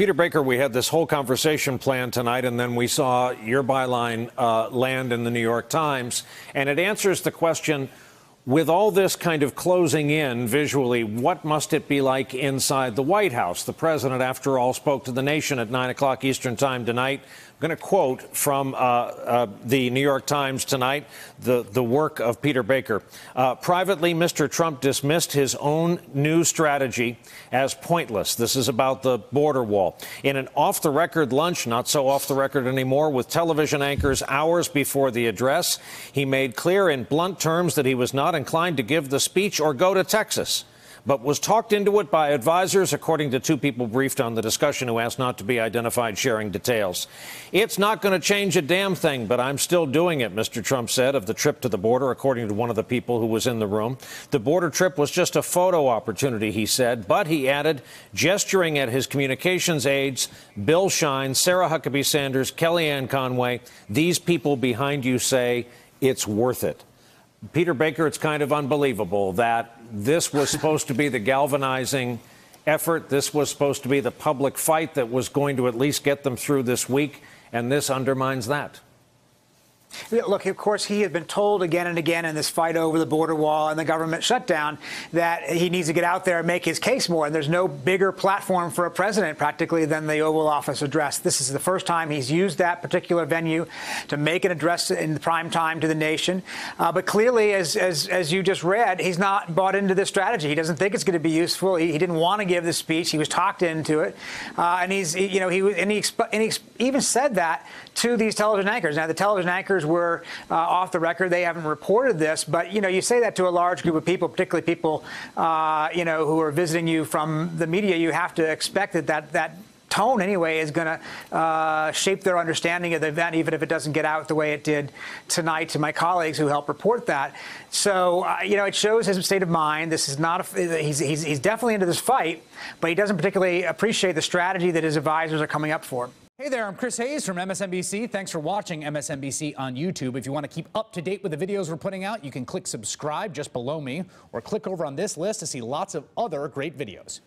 Peter Baker, we had this whole conversation planned tonight, and then we saw your byline land in the New York Times, and it answers the question, with all this kind of closing in visually, what must it be like inside the White House? The president, after all, spoke to the nation at 9 o'clock Eastern time tonight. I'm going to quote from the New York Times tonight, the work of Peter Baker. Privately, Mr. Trump dismissed his own new strategy as pointless. This is about the border wall. In an off-the-record lunch, not so off-the-record anymore, with television anchors hours before the address, he made clear in blunt terms that he was not inclined to give the speech or go to Texas, but was talked into it by advisors, according to two people briefed on the discussion who asked not to be identified, sharing details. It's not going to change a damn thing, but I'm still doing it, Mr. Trump said of the trip to the border, according to one of the people who was in the room. The border trip was just a photo opportunity, he said, but he added, gesturing at his communications aides, Bill Shine, Sarah Huckabee Sanders, Kellyanne Conway, these people behind you say it's worth it. Peter Baker, it's kind of unbelievable that this was supposed to be the galvanizing effort. This was supposed to be the public fight that was going to at least get them through this week, and this undermines that. Look, of course, he had been told again and again in this fight over the border wall and the government shutdown that he needs to get out there and make his case more. And there's no bigger platform for a president practically than the Oval Office address. This is the first time he's used that particular venue to make an address in the prime time to the nation. But clearly, as you just read, he's not bought into this strategy. He doesn't think it's going to be useful. He didn't want to give the speech. He was talked into it. And he even said that to these television anchors. Now, the television anchors were off the record. They haven't reported this, but you say that to a large group of people, particularly people who are visiting you from the media. You have to expect that tone anyway is going to shape their understanding of the event, even if it doesn't get out the way it did tonight to my colleagues who helped report that. So it shows his state of mind. This is not he's definitely into this fight, but he doesn't particularly appreciate the strategy that his advisors are coming up for. Hey there, I'm Chris Hayes from MSNBC. Thanks for watching MSNBC on YouTube. If you want to keep up to date with the videos we're putting out, you can click subscribe just below me or click over on this list to see lots of other great videos.